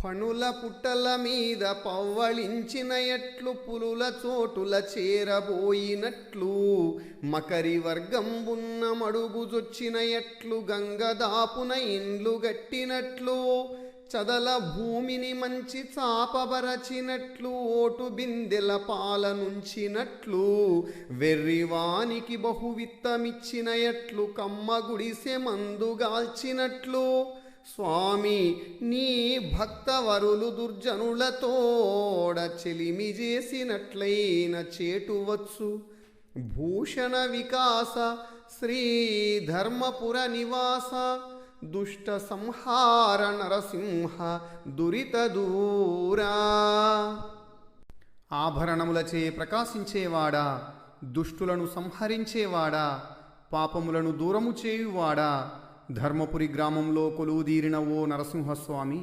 పణుల పుట్టల మీద పవ్వళించిన ఎట్లు పులుల చోటుల చేరబోయినట్లు మకరి వర్గంబున్న మడుగుజొచ్చిన ఎట్లు గంగదాపున ఇండ్లు గట్టినట్లు చదల భూమిని మంచి చాపబరచినట్లు ఓటు బిందెల పాలనుంచినట్లు వెర్రివానికి బహువిత్తమిచ్చిన ఎట్లు కమ్మ గుడిసె మందుగాల్చినట్లు స్వామి నీ భక్తవరులు దుర్జనులతోడ చెలిమి చేసినట్లైన చేటువచ్చు భూషణ వికాస శ్రీ ధర్మపుర నివాస దుష్ట సంహార నరసింహ దురిత దూరా. ఆభరణములచే ప్రకాశించేవాడా, దుష్టులను సంహరించేవాడా, పాపములను దూరము చేయువాడా, ధర్మపురి గ్రామంలో కొలువుదీరిన ఓ నరసింహస్వామి,